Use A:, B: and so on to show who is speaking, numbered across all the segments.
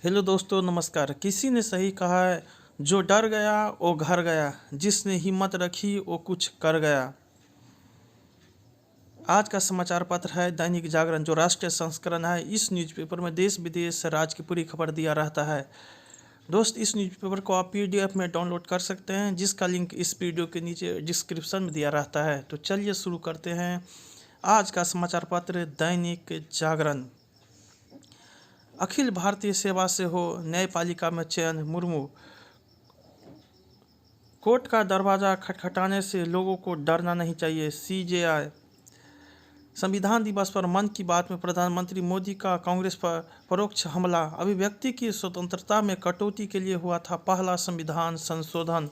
A: Hello दोस्तों, नमस्कार। किसी ने सही कहा है, जो डर गया वो घर गया, जिसने हिम्मत रखी वो कुछ कर गया। आज का समाचार पत्र है दैनिक जागरण, जो राष्ट्रीय संस्करण है। इस न्यूज़पेपर में देश विदेश राज्य की पूरी खबर दिया रहता है। दोस्त, इस न्यूज़पेपर को आप पीडीएफ में डाउनलोड कर सकते हैं, जिसका लिंक इस वीडियो के नीचे डिस्क्रिप्शन में दिया रहता है। तो चलिए शुरू करते हैं आज का समाचार पत्र दैनिक जागरण। अखिल भारतीय सेवा से हो न्यायपालिका में चयन, मुर्मू। कोर्ट का दरवाजा खटखटाने से लोगों को डरना नहीं चाहिए, सीजेआई। संविधान दिवस पर मन की बात में प्रधानमंत्री मोदी का कांग्रेस पर परोक्ष हमला। अभिव्यक्ति की स्वतंत्रता में कटौती के लिए हुआ था पहला संविधान संशोधन।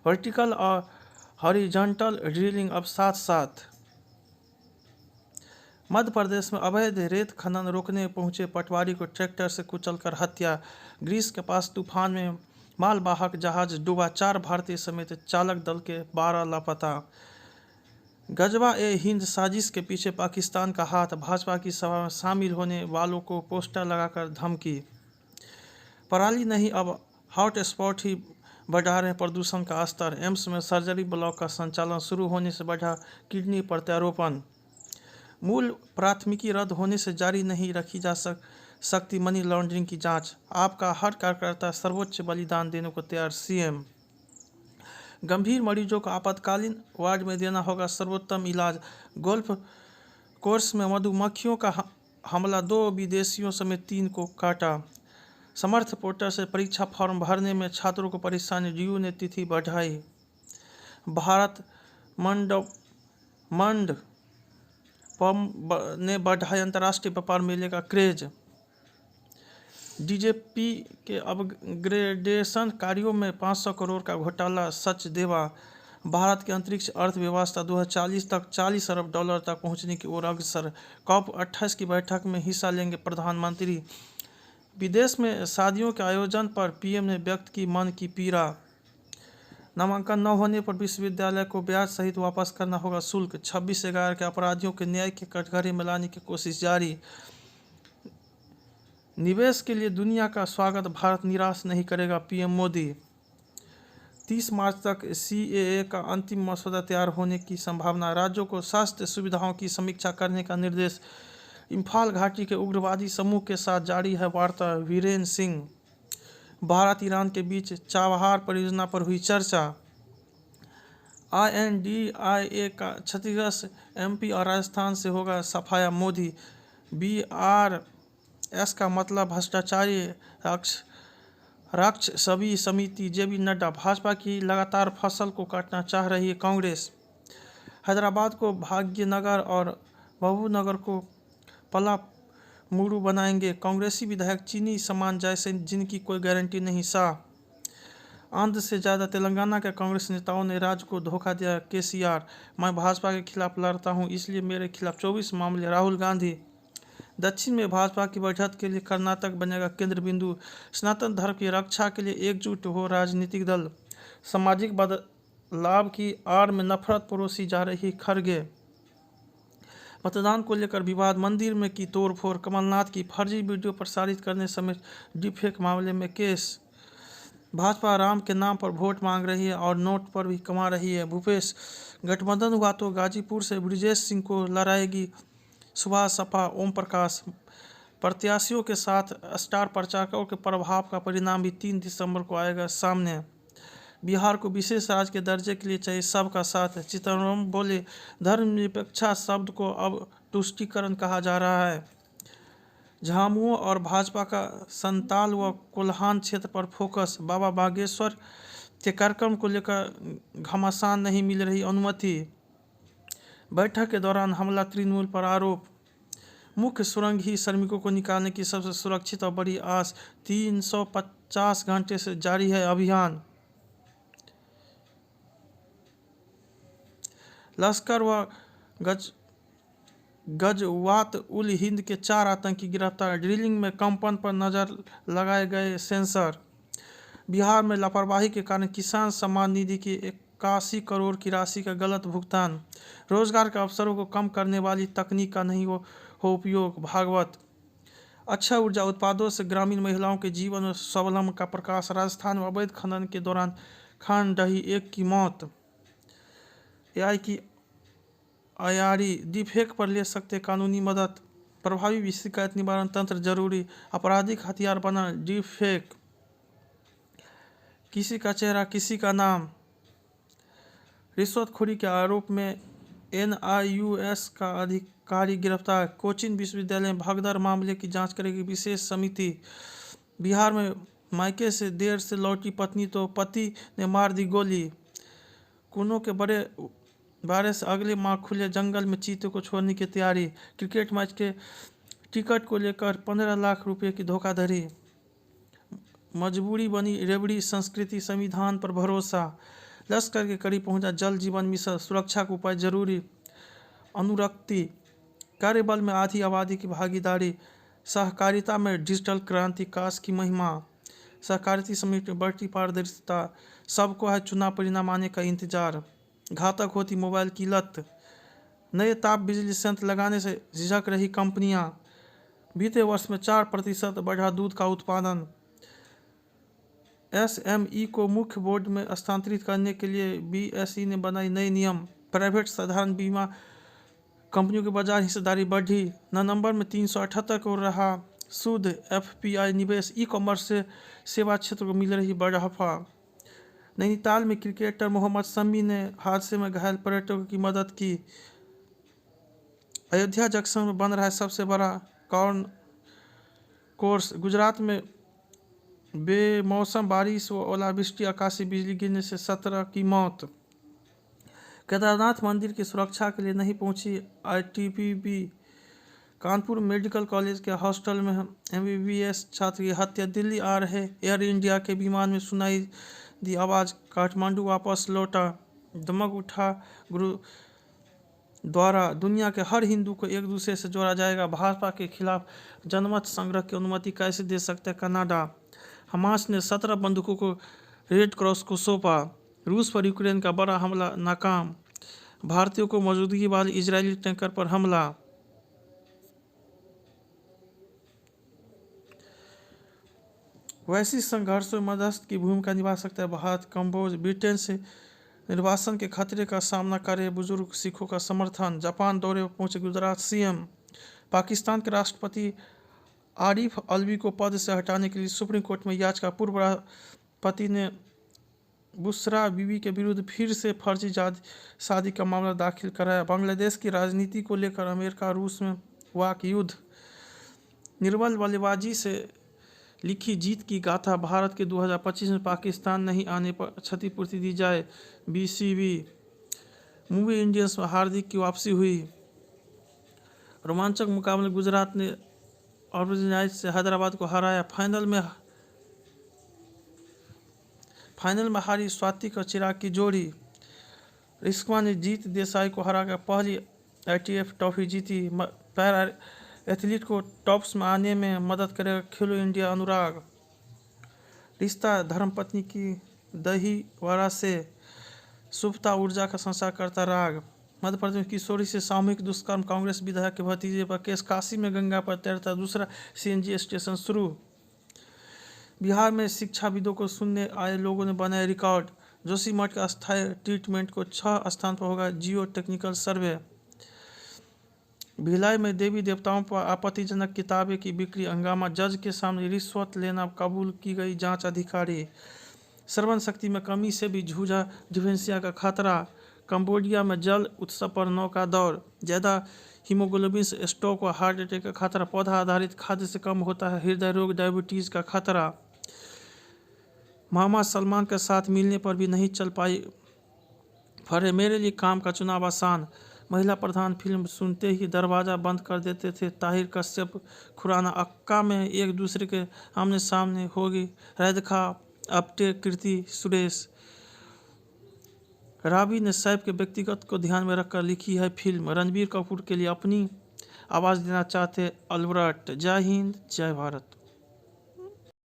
A: वर्टिकल और हॉरिजॉन्टल ड्रिलिंग अब साथ साथ। मध्य प्रदेश में अवैध रेत खनन रोकने पहुंचे पटवारी को ट्रैक्टर से कुचलकर हत्या। ग्रीस के पास तूफान में मालवाहक जहाज डूबा, 4 भारतीय समेत चालक दल के 12 लापता। गजवा ए हिंद साजिश के पीछे पाकिस्तान का हाथ, भाजपा की सभा में शामिल होने वालों को पोस्टर लगाकर धमकी। पराली नहीं, अब हॉट स्पॉट ही बढ़ा रहे प्रदूषण का स्तर। एम्स में सर्जरी ब्लॉक का संचालन शुरू होने से बढ़ा किडनी प्रत्यारोपण। मूल प्राथमिकी रद्द होने से जारी नहीं रखी जा सकती मनी लॉन्ड्रिंग की जांच। आपका हर कार्यकर्ता सर्वोच्च बलिदान देने को तैयार, सीएम। गंभीर मरीजों को आपातकालीन वार्ड में देना होगा सर्वोत्तम इलाज। गोल्फ कोर्स में मधुमक्खियों का हमला, 2 विदेशियों समेत 3 को काटा। समर्थ पोर्टल से परीक्षा फॉर्म भरने में छात्रों को परेशानी, डीयू ने तिथि बढ़ाई। भारत मंड ने बढ़ाया अंतर्राष्ट्रीय व्यापार मेले का क्रेज। डीजेपी के अपग्रेडेशन कार्यों में 500 करोड़ का घोटाला, सचदेवा। भारत की अंतरिक्ष अर्थव्यवस्था 2040 तक $40 अरब तक पहुंचने की ओर अग्रसर। COP28 की बैठक में हिस्सा लेंगे प्रधानमंत्री। विदेश में शादियों के आयोजन पर पीएम ने व्यक्त की मन की पीड़ा। नामांकन न होने पर विश्वविद्यालय को ब्याज सहित वापस करना होगा शुल्क। 26/11 के अपराधियों के न्याय के कटघरे में लाने की कोशिश जारी। निवेश के लिए दुनिया का स्वागत, भारत निराश नहीं करेगा, पीएम मोदी। 30 मार्च तक सीएए का अंतिम मसौदा तैयार होने की संभावना। राज्यों को स्वास्थ्य सुविधाओं की समीक्षा करने का निर्देश। इम्फाल घाटी के उग्रवादी समूह के साथ जारी है वार्ता, वीरेंद्र सिंह। भारत ईरान के बीच चाबहार परियोजना पर हुई चर्चा। INDIA का छत्तीसगढ़, एमपी और राजस्थान से होगा सफाया, मोदी। BRS का मतलब भ्रष्टाचारी राक्ष सभी समिति, जेपी नड्डा। भाजपा की लगातार फसल को काटना चाह रही है कांग्रेस। हैदराबाद को भाग्यनगर और महबूबनगर को पला मुड़ू बनाएंगे कांग्रेसी विधायक, चीनी सामान जैसे जिनकी कोई गारंटी नहीं, शाह। आंध्र से ज़्यादा तेलंगाना के कांग्रेस नेताओं ने राज्य को धोखा दिया, केसीआर। मैं भाजपा के खिलाफ लड़ता हूं, इसलिए मेरे खिलाफ 24 मामले, राहुल गांधी। दक्षिण में भाजपा की बढ़त के लिए कर्नाटक बनेगा केंद्र बिंदु। सनातन धर्म की रक्षा के लिए एकजुट हो राजनीतिक दल। सामाजिक बदलाव की आड़ में नफरत परोसी जा रही, खड़गे। मतदान को लेकर विवाद, मंदिर में की तोड़फोड़, कमलनाथ की फर्जी वीडियो प्रसारित करने समेत डिफेक मामले में केस। भाजपा राम के नाम पर वोट मांग रही है और नोट पर भी कमा रही है, भूपेश। गठबंधन हुआ तो गाजीपुर से ब्रिजेश सिंह को लड़ाएगी सुभाष, सपा ओम प्रकाश। प्रत्याशियों के साथ स्टार प्रचारकों के प्रभाव का परिणाम भी 3 दिसंबर को आएगा सामने। बिहार को विशेष राज्य के दर्जे के लिए चाहिए सबका साथ, चिदम्बरम बोले। धर्मनिरपेक्षता शब्द को अब तुष्टीकरण कहा जा रहा है। झामुमो और भाजपा का संताल व कोल्हान क्षेत्र पर फोकस। बाबा बागेश्वर के कार्यक्रम को लेकर घमासान, नहीं मिल रही अनुमति। बैठक के दौरान हमला, तृणमूल पर आरोप। मुख्य सुरंग ही श्रमिकों को निकालने की सबसे सुरक्षित और बड़ी आस। 350 घंटे से जारी है अभियान। लश्कर व गजवात उल हिंद के 4 आतंकी गिरफ्तार। ड्रिलिंग में कंपन पर नजर लगाए गए सेंसर। बिहार में लापरवाही के कारण किसान सम्मान निधि की 81 करोड़ की राशि का गलत भुगतान। रोजगार के अवसरों को कम करने वाली तकनीक का नहीं हो उपयोग, भागवत। अक्षय ऊर्जा उत्पादों से ग्रामीण महिलाओं के जीवन और स्वावलंबन का प्रकाश। राजस्थान में अवैध खनन के दौरान खान ढही 1 की मौत। एआई की आईआरई डीफेक पर ले सकते कानूनी मदद। प्रभावी शिकायत निवारण तंत्र जरूरी। आपराधिक हथियार बना डीफेक। किसी का चेहरा किसी का नाम। रिश्वतखोरी के आरोप में एनआईयूएस का अधिकारी गिरफ्तार। कोचीन विश्वविद्यालय में भगदड़ मामले की जांच करेगी विशेष समिति। बिहार में मायके से देर से लौटी पत्नी तो पति ने मार दी गोली। कुनों के बारे से अगले माह खुले जंगल में चीते को छोड़ने की तैयारी। क्रिकेट मैच के टिकट को लेकर 15 लाख रुपए की धोखाधड़ी। मजबूरी बनी रेवड़ी संस्कृति, संविधान पर भरोसा। लश्कर के करीब पहुंचा जल जीवन मिशन। सुरक्षा के उपाय जरूरी। अनुरक्ति कार्यबल में आधी आबादी की भागीदारी। सहकारिता में डिजिटल क्रांति काश की महिमा। सहकारिता समिति में बढ़ती पारदर्शिता। सबको है चुनाव परिणाम आने का इंतजार। घातक होती मोबाइल की लत। नए ताप बिजली संयंत्र लगाने से झिझक रही कंपनियां। बीते वर्ष में 4% बढ़ा दूध का उत्पादन। एसएमई को मुख्य बोर्ड में स्थानांतरित करने के लिए बीएसई ने बनाई नए नियम। प्राइवेट साधारण बीमा कंपनियों के बाजार हिस्सेदारी बढ़ी। नवंबर में 378 को रहा शुद्ध एफपीआई निवेश। ई कॉमर्स से सेवा क्षेत्र को मिल रही बढ़ावा। नैनीताल में क्रिकेटर मोहम्मद शमी ने हादसे में घायल पर्यटकों की मदद की। अयोध्या जंक्शन में बन रहा है सबसे बड़ा कॉर्न कोर्स। गुजरात में बेमौसम बारिश व ओलावृष्टि, आकाशीय बिजली गिरने से 17 की मौत। केदारनाथ मंदिर की सुरक्षा के लिए नहीं पहुंची आईटीबीपी। कानपुर मेडिकल कॉलेज के हॉस्टल में एमबीबीएस छात्र की हत्या। दिल्ली आ रहे एयर इंडिया के विमान में सुनाई दी आवाज़। काठमांडू वापस लौटा। दमक उठा गुरु द्वारा। दुनिया के हर हिंदू को एक दूसरे से जोड़ा जाएगा। भाजपा के खिलाफ जनमत संग्रह की अनुमति कैसे दे सकते हैं कनाडा। हमास ने 17 बंदूकों को रेड क्रॉस को सौंपा। रूस पर यूक्रेन का बड़ा हमला नाकाम। भारतीयों को मौजूदगी वाले इजरायली टैंकर पर हमला। वैश्विक संघर्षों में मध्यस्थ की भूमिका निभा सकता है भारत। कंबोज। ब्रिटेन से निर्वासन के खतरे का सामना कर रहे बुजुर्ग सिखों का समर्थन। जापान दौरे पर पहुंचे गुजरात सीएम। पाकिस्तान के राष्ट्रपति आरिफ अलवी को पद से हटाने के लिए सुप्रीम कोर्ट में याचिका। पूर्व राष्ट्रपति ने बुशरा बीबी के विरुद्ध फिर से फर्जी शादी का मामला दाखिल कराया। बांग्लादेश की राजनीति को लेकर अमेरिका रूस में वाक युद्ध। निर्बल बल्लेबाजी से लिखी जीत की गाथा। भारत के 2025 में पाकिस्तान नहीं आने पर क्षतिपूर्ति दी जाए बीसीबी। मुंबई इंडियंस में हार्दिक की वापसी हुई। रोमांचक मुकाबले गुजरात ने ऑर्गेनाइज से हैदराबाद को हराया। फाइनल में हारी स्वातिक और चिराग की जोड़ी। रिस्कवा ने जीत देसाई को हराकर पहली आईटीएफ ट्रॉफी जीती। पैरा एथलीट को टॉप्स में आने में मदद करेगा खेलो इंडिया अनुराग। रिश्ता धर्मपत्नी की दहीवड़ा से। शुभता ऊर्जा का संसार करता राग। मध्य प्रदेश में किशोरी से सामूहिक दुष्कर्म। कांग्रेस विधायक के भतीजे पर केस। काशी में गंगा पर तैरता दूसरा सीएनजी स्टेशन शुरू। बिहार में शिक्षाविदों को सुनने आए लोगों ने बनाए रिकॉर्ड। जोशीमठ के अस्थायी ट्रीटमेंट को 6 स्थान पर होगा जियो टेक्निकल सर्वे। भिलाई में देवी देवताओं पर आपत्तिजनक किताबें की बिक्री हंगामा। जज के सामने रिश्वत लेना कबूल की गई जांच अधिकारी। श्रवण शक्ति में कमी से भी जूझा डिमेंशिया का खतरा। कंबोडिया में जल उत्सव पर नौका दौड़। ज़्यादा हीमोग्लोबिन से स्ट्रोक व हार्ट अटैक का खतरा। पौधा आधारित खाद्य से कम होता है हृदय रोग डायबिटीज़ का खतरा। मोहम्मद सलमान के साथ मिलने पर भी नहीं चल पाई फरे। मेरे लिए काम का चुनाव आसान। महिला प्रधान फिल्म सुनते ही दरवाज़ा बंद कर देते थे ताहिर कश्यप खुराना। अक्का में एक दूसरे के आमने सामने होगी राधिका आप्टे कृति सुरेश। रावी ने सैफ के व्यक्तिगत को ध्यान में रखकर लिखी है फिल्म। रणबीर कपूर के लिए अपनी आवाज़ देना चाहते अल्बर्ट। जय हिंद जय भारत।